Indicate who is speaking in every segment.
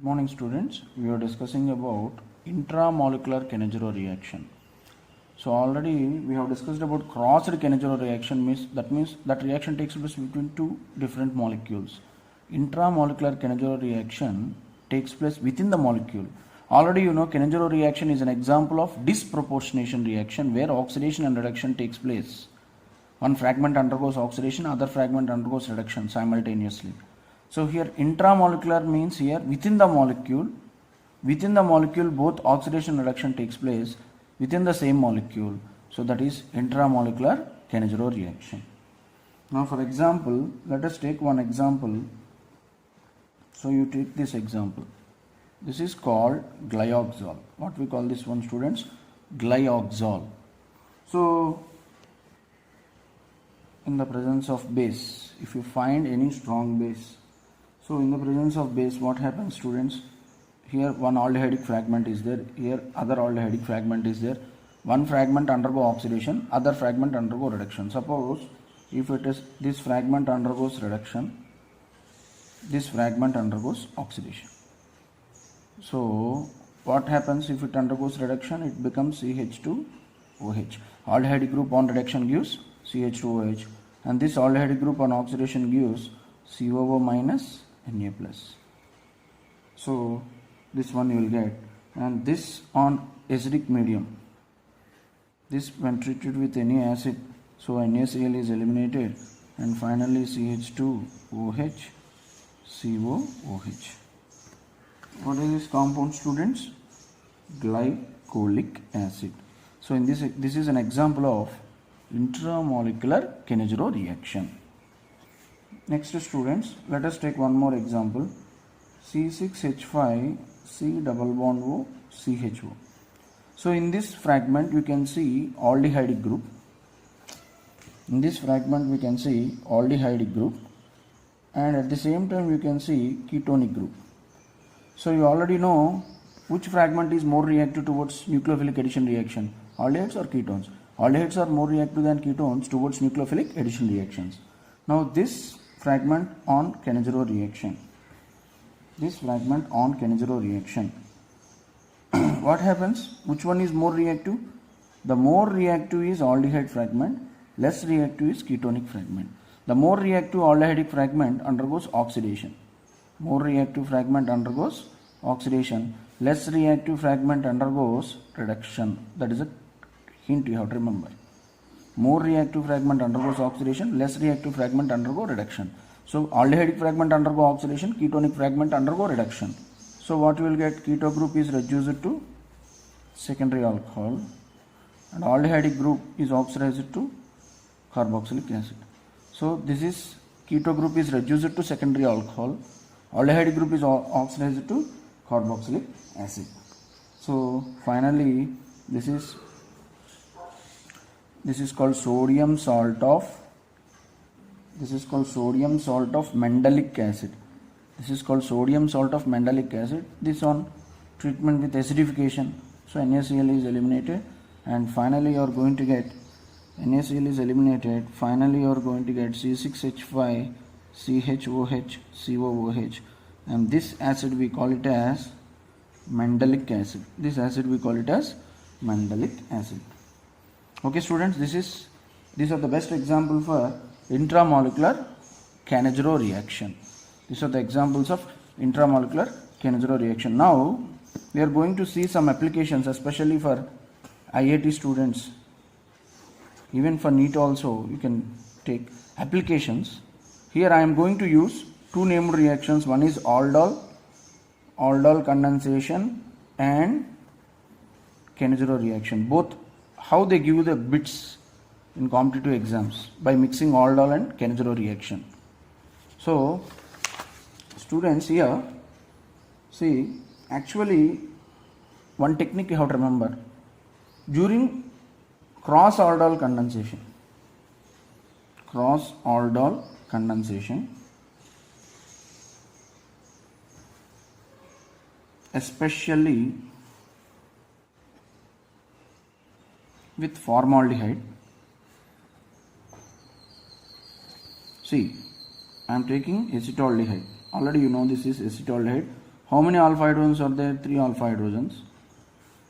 Speaker 1: Morning students, we are discussing about intramolecular Cannizzaro reaction. So already we have discussed about crossed Cannizzaro reaction means that reaction takes place between two different molecules. Intramolecular Cannizzaro reaction takes place within the molecule. Already you know Cannizzaro reaction is an example of disproportionation reaction where oxidation and reduction takes place. One fragment undergoes oxidation, other fragment undergoes reduction simultaneously. So here intramolecular means here within the molecule both oxidation and reduction takes place within the same molecule. So that is intramolecular Cannizzaro reaction. Now for example, let us take one example. So you take this example. This is called glyoxal. What we call this one, students? Glyoxal. So in the presence of base, if you find any strong base, so in the presence of base, what happens, students? Here one aldehydic fragment is there, here other aldehydic fragment is there. One fragment undergo oxidation, other fragment undergo reduction. Suppose if it is this fragment undergoes reduction, this fragment undergoes oxidation. So what happens if it undergoes reduction? It becomes CH2OH. Aldehydic group on reduction gives CH2OH, and this aldehydic group on oxidation gives COO minus Na plus. So this one you will get, and this on acidic medium, this when treated with any acid, so NaCl is eliminated, and finally CH2OH, COOH. What is this compound, students? Glycolic acid. So in this is an example of intramolecular Cannizzaro reaction. Next students, let us take one more example. C6H5 C double bond O CHO. So in this fragment you can see aldehydic group. In this fragment we can see aldehydic group, and at the same time you can see ketonic group. So you already know which fragment is more reactive towards nucleophilic addition reaction, aldehydes or ketones. Aldehydes are more reactive than ketones towards nucleophilic addition reactions. Now this fragment on Cannizzaro reaction. This fragment on Cannizzaro reaction. What happens? Which one is more reactive? The more reactive is aldehyde fragment, less reactive is ketonic fragment. The more reactive aldehydic fragment undergoes oxidation. More reactive fragment undergoes oxidation, less reactive fragment undergoes reduction. That is a hint you have to remember. More reactive fragment undergoes oxidation, less reactive fragment undergo reduction. So aldehydic fragment undergo oxidation, ketonic fragment undergo reduction. So what you will get? Keto group is reduced to secondary alcohol, and aldehydic group is oxidized to carboxylic acid. So this is keto group is reduced to secondary alcohol, aldehydic group is oxidized to carboxylic acid. So finally this is called sodium salt of mandelic acid. This is called sodium salt of mandelic acid. This on treatment with acidification. So NaCl is eliminated, and finally you are going to get NaCl is eliminated. Finally you are going to get C6H5 CHOH COOH, and this acid we call it as mandelic acid. This acid we call it as mandelic acid. Okay students, these are the best example for intramolecular Cannizzaro reaction. These are the examples of intramolecular Cannizzaro reaction. Now we are going to see some applications, especially for IIT students. Even for NEET also you can take applications. Here I am going to use two named reactions. One is aldol condensation and Cannizzaro reaction. Both how they give the bits in competitive exams by mixing aldol and Cannizzaro reaction. So students, here see, actually one technique you have to remember. During cross aldol condensation, especially with formaldehyde, see, I am taking acetaldehyde. Already you know this is acetaldehyde. How many alpha hydrogens are there? 3 alpha hydrogens.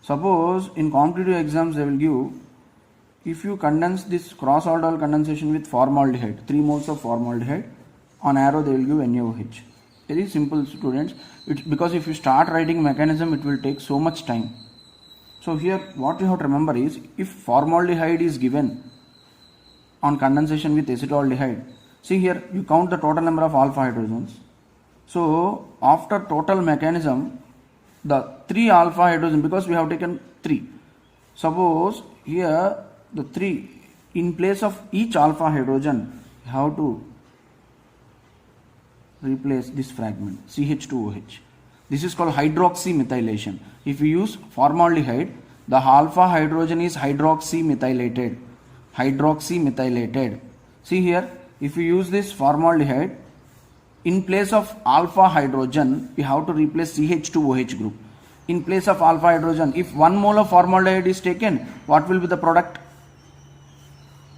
Speaker 1: Suppose in competitive exams they will give, if you condense this cross aldol condensation with formaldehyde, 3 moles of formaldehyde, on arrow they will give NaOH. Very simple, students. It's because if you start writing mechanism, it will take so much time. So here what you have to remember is, if formaldehyde is given on condensation with acetaldehyde, see here you count the total number of alpha hydrogens. So after total mechanism, the 3 alpha hydrogen, because we have taken 3. Suppose here the 3, in place of each alpha hydrogen, you have to replace this fragment CH2OH. This is called hydroxymethylation. If you use formaldehyde, the alpha hydrogen is hydroxymethylated. Hydroxymethylated. See here, if you use this formaldehyde, in place of alpha hydrogen, we have to replace CH2OH group. In place of alpha hydrogen, if 1 mole of formaldehyde is taken, what will be the product?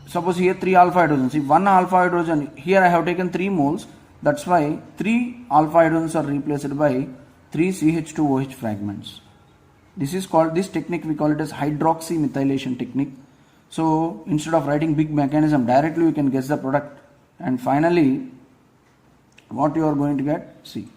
Speaker 1: Suppose here 3 alpha hydrogens. If 1 alpha hydrogen, here I have taken 3 moles, that's why 3 alpha hydrogens are replaced by 3 CH2OH fragments. This is called, this technique we call it as hydroxymethylation technique. So instead of writing big mechanism, directly you can guess the product. And finally, what you are going to get? See,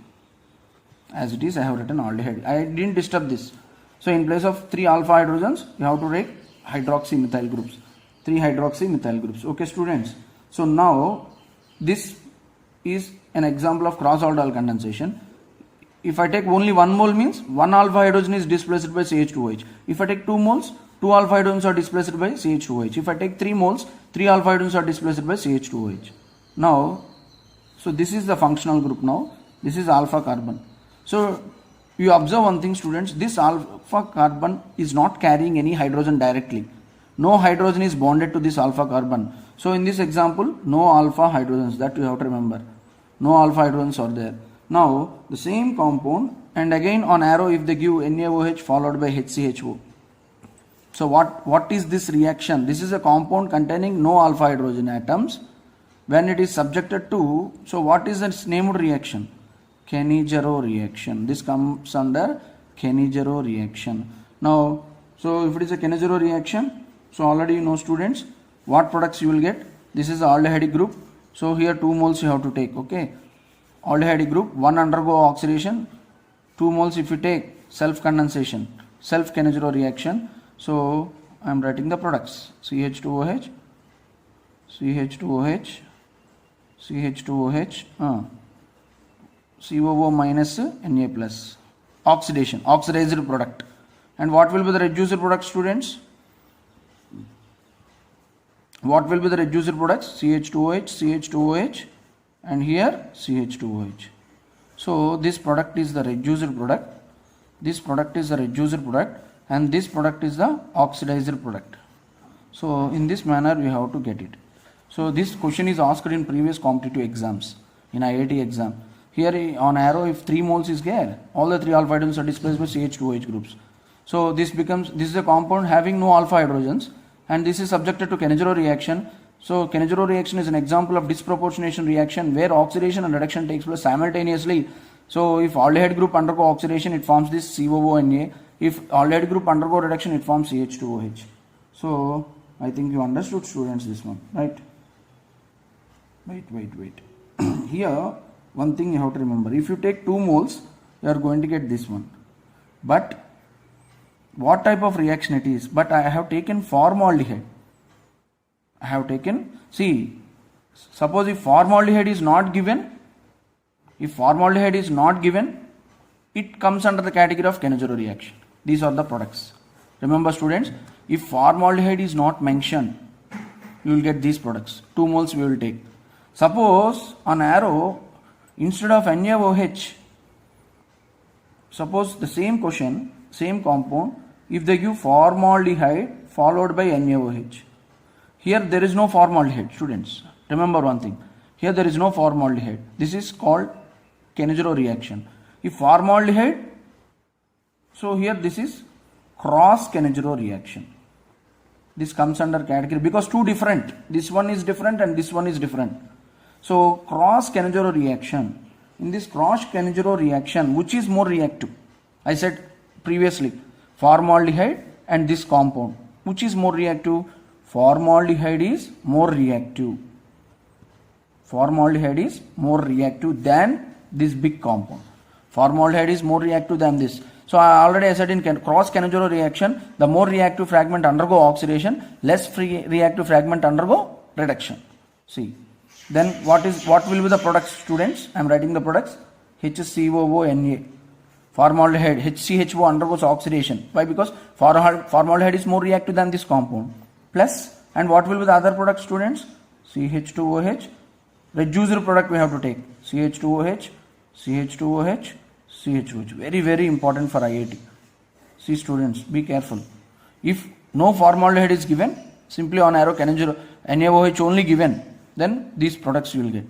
Speaker 1: as it is, I have written aldehyde. I didn't disturb this. So in place of 3 alpha hydrogens, you have to write hydroxymethyl groups. 3 hydroxymethyl groups. Okay, students. So now this is an example of cross aldol condensation. If I take only 1 mole, means 1 alpha hydrogen is displaced by CH2OH. If I take 2 moles, 2 alpha hydrogens are displaced by CH2OH. If I take 3 moles, 3 alpha hydrogens are displaced by CH2OH. Now, so this is the functional group now. This is alpha carbon. So you observe one thing, students. This alpha carbon is not carrying any hydrogen directly. No hydrogen is bonded to this alpha carbon. So in this example, no alpha hydrogens. That you have to remember. No alpha hydrogens are there. Now the same compound, and again on arrow if they give NaOH followed by HCHO. So what is this reaction? This is a compound containing no alpha hydrogen atoms. When it is subjected to, so what is its named reaction? Kenny-Jarrow reaction. This comes under Kenny-Jarrow reaction. Now, so if it is a Kenny-Jarrow reaction, so already you know, students, what products you will get. This is the aldehyde group. So here 2 moles you have to take. Okay, aldehyde group, 1 undergo oxidation, 2 moles if you take self condensation, self Kenny-Jarrow reaction. So I am writing the products: CH2OH, CH2OH, CH2OH, COO minus Na plus, oxidation, oxidized product. And what will be the reduced product, students? What will be the reduced products? CH2OH, CH2OH, and here CH2OH. So this product is the reduced product, this product is the reduced product, and this product is the oxidized product. So in this manner we have to get it. So this question is asked in previous competitive exams, in IIT exam. Here on arrow, if 3 moles is there, all the 3 alpha hydrogens are displaced by CH2OH groups. So this is a compound having no alpha hydrogens, and this is subjected to Kenny-Jarrow reaction. So Kenny-Jarrow reaction is an example of disproportionation reaction where oxidation and reduction takes place simultaneously. So if aldehyde group undergo oxidation, it forms this COONA. If aldehyde group undergo reduction, it forms CH2OH. So I think you understood, students, this one, right? Wait. Here one thing you have to remember. If you take 2 moles, you are going to get this one. But what type of reaction it is? But I have taken formaldehyde. I have taken, see, suppose if formaldehyde is not given, it comes under the category of Kenny-Jarrow reaction. These are the products. Remember, students, if formaldehyde is not mentioned, you will get these products. 2 moles we will take. Suppose on arrow, instead of NaOH, suppose the same question, same compound, if they give formaldehyde followed by NaOH. Here there is no formaldehyde, students. Remember one thing. Here there is no formaldehyde. This is called Kenny-Jarrow reaction. If formaldehyde, so here this is cross Kenny-Jarrow reaction. This comes under category because 2 different. This one is different and this one is different. So cross Kenny-Jarrow reaction. in this cross Cannizzaro reaction, which is more reactive? I said previously, formaldehyde and this compound. Which is more reactive? Formaldehyde is more reactive. Formaldehyde is more reactive than this big compound. Formaldehyde is more reactive than this. So I said in cross Cannizzaro reaction, the more reactive fragment undergo oxidation, less free reactive fragment undergo reduction. See. Then what will be the products, students? I am writing the products. HCOONA. Formaldehyde, HCHO undergoes oxidation. Why? Because formaldehyde is more reactive than this compound. Plus, and what will be the other product, students? CH2OH. Reducer product we have to take. CH2OH, CH2OH, CH2OH. Very, very important for IIT. See, students, be careful. If no formaldehyde is given, simply on arrow Cannizzaro, NaOH only given, then these products you will get.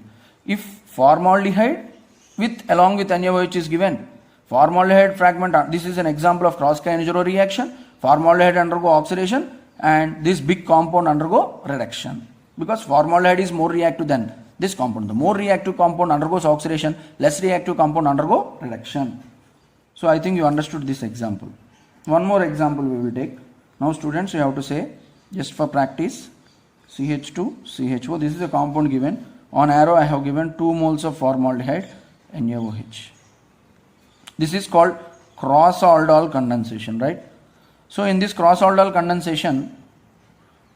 Speaker 1: If formaldehyde along with NaOH is given, formaldehyde fragment, this is an example of cross Cannizzaro reaction. Formaldehyde undergo oxidation and this big compound undergo reduction, because formaldehyde is more reactive than this compound. The more reactive compound undergoes oxidation, less reactive compound undergo reduction. So I think you understood this example. One more example we will take. Now students, you have to say, just for practice, CH2, CHO, this is a compound given. On arrow I have given 2 moles of formaldehyde, NaOH. This is called cross-aldol condensation, right? So in this cross-aldol condensation,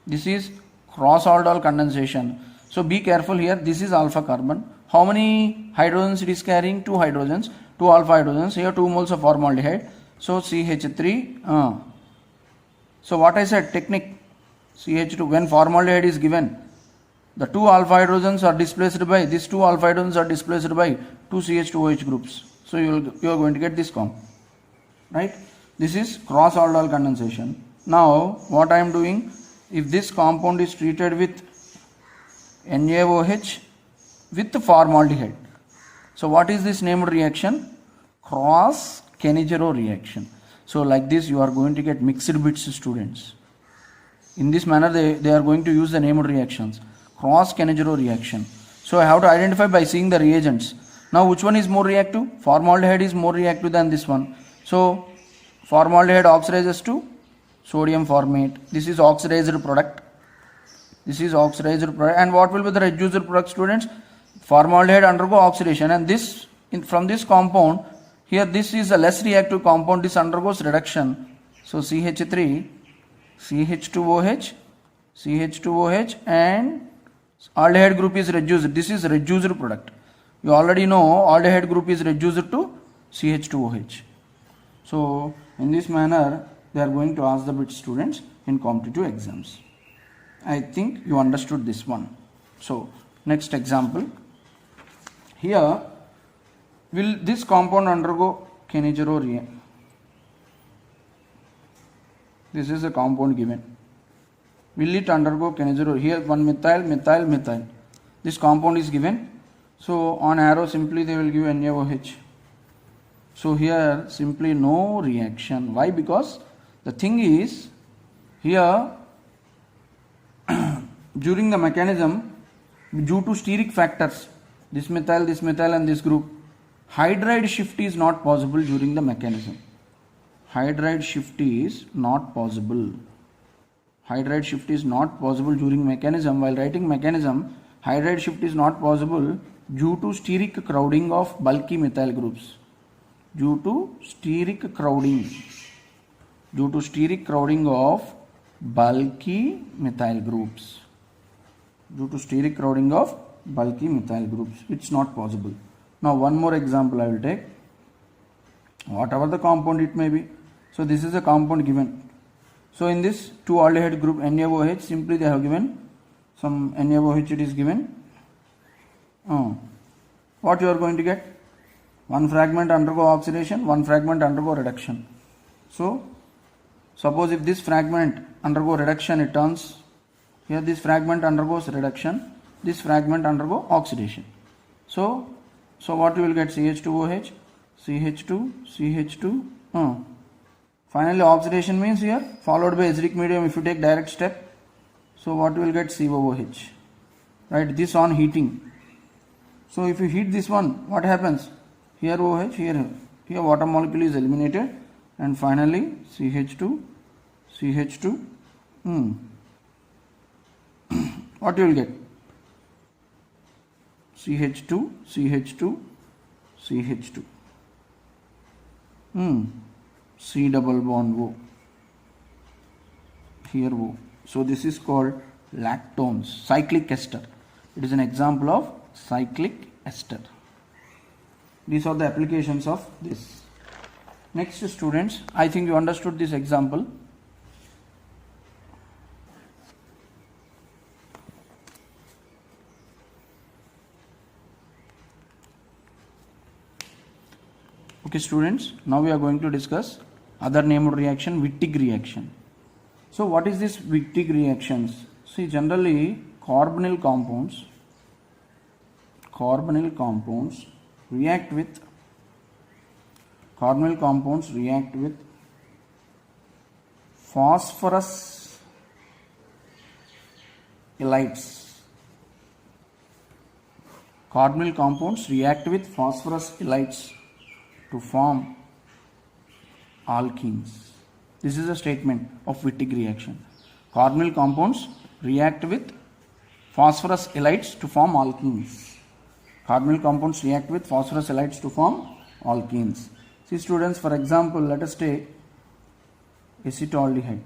Speaker 1: this is cross-aldol condensation. So be careful here, this is alpha carbon. How many hydrogens it is carrying? 2 hydrogens, 2 alpha hydrogens. Here 2 moles of formaldehyde. So CH3. So what I said, technique, CH2, when formaldehyde is given, the 2 alpha hydrogens are displaced by, these 2 alpha hydrogens are displaced by 2 CH2OH groups. So you are going to get this compound, right? This is cross-aldol condensation. Now what I am doing, if this compound is treated with NaOH with formaldehyde. So what is this named reaction? Cross Cannizzaro reaction. So like this you are going to get mixed bits, students. In this manner they are going to use the named reactions. Cross Cannizzaro reaction. So I have to identify by seeing the reagents. Now which one is more reactive? Formaldehyde is more reactive than this one. So formaldehyde oxidizes to sodium formate. This is oxidized product. This is oxidized product. And what will be the reducer product, students? Formaldehyde undergo oxidation, and this from this compound here, this is a less reactive compound, this undergoes reduction. So CH3, CH2OH, CH2OH, and aldehyde group is reduced. This is reducer product. You already know aldehyde group is reduced to CH2OH. So in this manner they are going to ask the bit, students, in competitive exams. I think you understood this one. So next example. Here, will this compound undergo Cannizzaro reaction? This is a compound given. Will it undergo Cannizzaro? Here one methyl, methyl, methyl. This compound is given. So on arrow simply they will give NaOH. So here simply no reaction. Why? Because the thing is here during the mechanism, due to steric factors, this methyl and this group, hydride shift is not possible during the mechanism. Hydride shift is not possible. Hydride shift is not possible during mechanism. While writing mechanism, hydride shift is not possible due to steric crowding of bulky methyl groups. Due to steric crowding. Due to steric crowding of bulky methyl groups. Due to steric crowding of bulky methyl groups, it's not possible. Now one more example I will take. Whatever the compound it may be. So this is a compound given. So in this 2 aldehyde group NaOH, simply they have given some NaOH, it is given. What you are going to get? One fragment undergo oxidation, one fragment undergo reduction. So suppose if this fragment undergo reduction, it turns, here this fragment undergoes reduction, this fragment undergo oxidation. So what you will get? CH2OH, CH2, CH2. Finally oxidation means here followed by acidic medium if you take direct step. So what you will get? COOH. Right, this on heating. So if you heat this one, what happens? Here OH, here water molecule is eliminated, and finally CH2. What you will get? CH2. C double bond O. Here O. So this is called lactones, cyclic ester. It is an example of cyclic ester. These are the applications of this. Next, students, I think you understood this example. Okay, students, now we are going to discuss other named reaction, Wittig reaction. So what is this Wittig reactions? See, generally carbonyl compounds react with phosphorus halides. Carbonyl compounds react with phosphorus halides to form alkenes. This is a statement of Wittig reaction. Carbonyl compounds react with phosphorus halides to form alkenes. Carbonyl compounds react with phosphorus halides to form alkenes. See, students, for example, let us take acetaldehyde.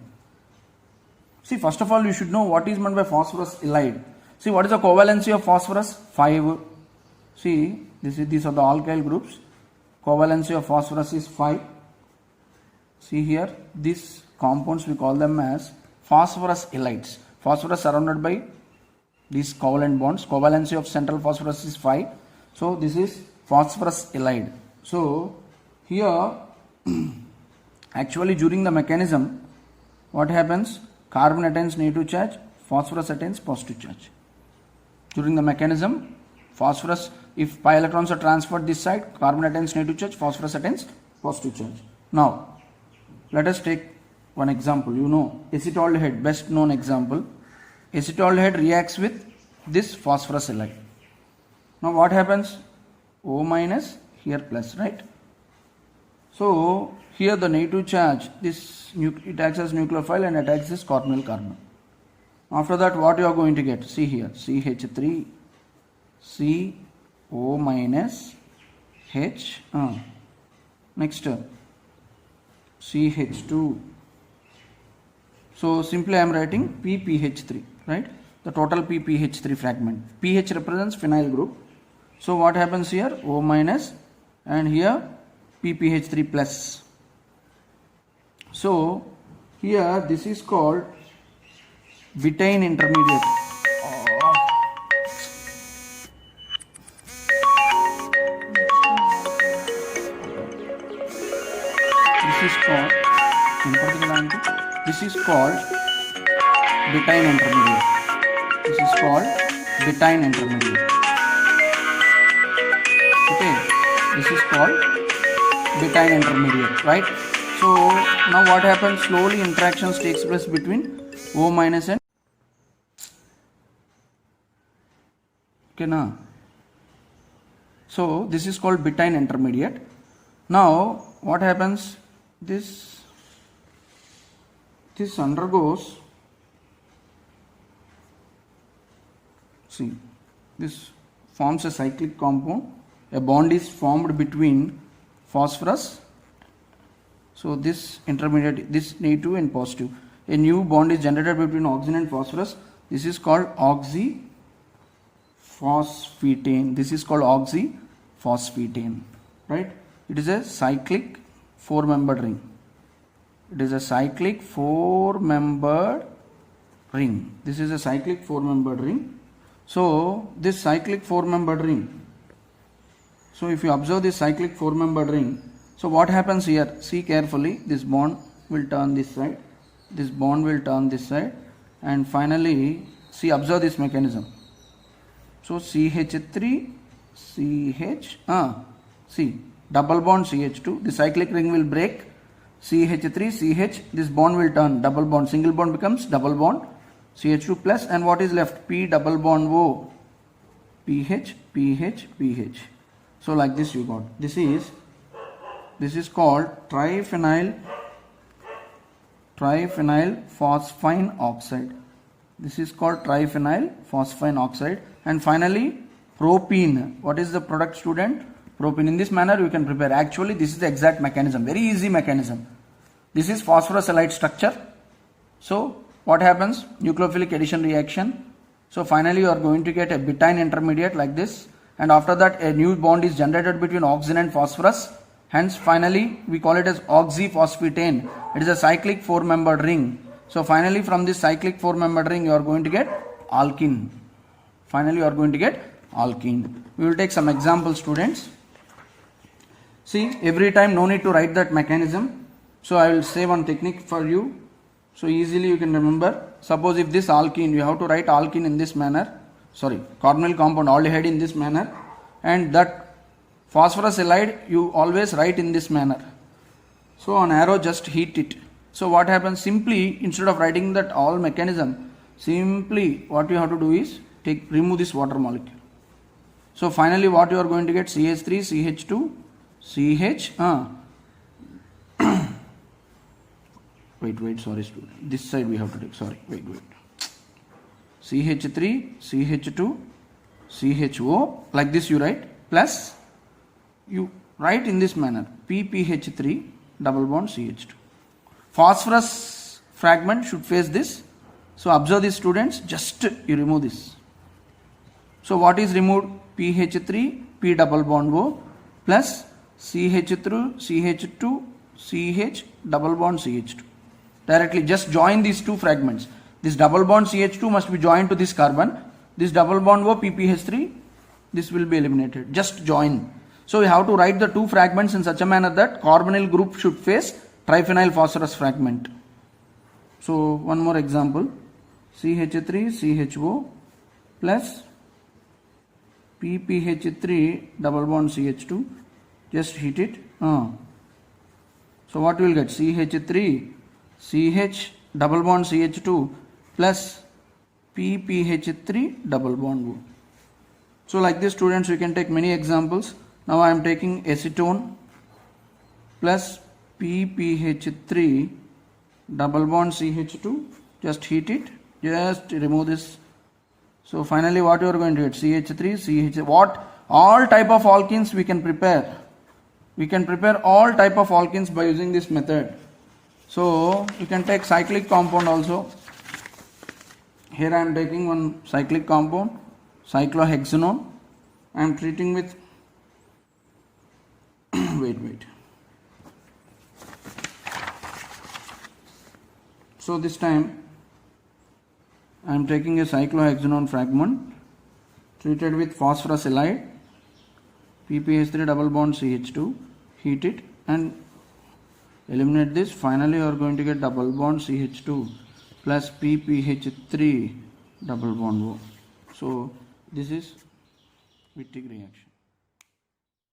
Speaker 1: See, first of all, you should know what is meant by phosphorus halide. See, what is the covalency of phosphorus? 5. See, these are the alkyl groups. Covalency of phosphorus is 5. See here, these compounds we call them as phosphorus halides. Phosphorus surrounded by these covalent bonds. Covalency of central phosphorus is 5. So this is phosphorus halide. So here actually during the mechanism, what happens? Carbon attains negative charge, phosphorus attains positive charge. During the mechanism, phosphorus, if pi electrons are transferred this side, carbon attains negative charge, phosphorus attains positive charge. Now let us take one example. You know, acetaldehyde, best known example. Acetaldehyde reacts with this phosphorus halide. Now what happens? O minus, here plus, right? So here the negative charge, it acts as nucleophile and attacks this carbonyl carbon. After that, what you are going to get? See here, CH3, CO minus H. Next, CH2. So simply I am writing PPH3, right? The total PPH3 fragment. pH represents phenyl group. So what happens here? O minus, and here PPH3 plus. So here this is called betaine intermediate. This is called betaine intermediate. This is called betaine intermediate. Okay, this is called betaine intermediate, right? So now what happens? Slowly interactions takes place between O minus and okay now. So this is called betaine intermediate. Now what happens? This undergoes, see, this forms a cyclic compound. A bond is formed between phosphorus. So this intermediate, this negative and positive. A new bond is generated between oxygen and phosphorus. This is called oxyphosphetane. This is called oxyphosphetane, right? It is a cyclic 4-membered ring. It is a cyclic 4-membered ring. This is a cyclic 4-membered ring. So this cyclic 4-membered ring. So if you observe this cyclic 4-membered ring, so what happens here? See carefully. This bond will turn this side. This bond will turn this side, and finally, see, observe this mechanism. So CH3, CH, see, double bond CH2. The cyclic ring will break. CH3, CH, this bond will turn, double bond, single bond becomes double bond, CH2 plus, and what is left? P double bond O. pH, pH, pH. So like this you got. This is called triphenyl phosphine oxide. This is called triphenyl phosphine oxide. And finally propene. What is the product, student? Propene. In this manner you can prepare. Actually this is the exact mechanism, very easy mechanism. This is phosphorus halide structure. So what happens? Nucleophilic addition reaction. So finally you are going to get a butane intermediate like this, and after that a new bond is generated between oxygen and phosphorus. Hence finally we call it as oxyphosphetane. It is a cyclic 4-membered ring. So finally from this cyclic 4-membered ring you are going to get alkene. Finally you are going to get alkene. We will take some examples, students. See, every time no need to write that mechanism. So I will say one technique for you. So easily you can remember. Suppose if this alkene, you have to write alkene in this manner. Sorry, carbonyl compound aldehyde in this manner. And that phosphorus halide you always write in this manner. So on arrow just heat it. So what happens? Simply instead of writing that all mechanism, simply what you have to do is remove this water molecule. So finally what you are going to get? CH3, CH2, CH. Wait, sorry student. This side we have to take. Sorry, wait. CH3, CH2, CHO. Like this you write. Plus you write in this manner. PPH3 double bond CH2. Phosphorus fragment should face this. So observe this, students. Just you remove this. So what is removed? PH3, P double bond O plus CH3, CH2, CH double bond CH2. Directly just join these two fragments. This double bond CH2 must be joined to this carbon. This double bond O PPH3, this will be eliminated. Just join. So we have to write the two fragments in such a manner that carbonyl group should face triphenyl phosphorus fragment. So one more example. CH3, CHO plus PPH3 double bond CH2. Just heat it. So what we will get? CH3 CH double bond CH2 plus PPH3 double bond O. So like this, students, you can take many examples. Now I am taking acetone plus PPH3 double bond CH2. Just heat it. Just remove this. So finally what you are going to get? CH3, CH. What? All type of alkenes we can prepare. We can prepare all type of alkenes by using this method. So you can take cyclic compound also. Here I am taking one cyclic compound, cyclohexanone. I am treating with wait. So this time I am taking a cyclohexanone fragment treated with phosphorus halide, PPH3 double bond CH2, heat it and eliminate this. Finally you are going to get double bond CH2 plus PPH3 double bond O. So this is Wittig reaction.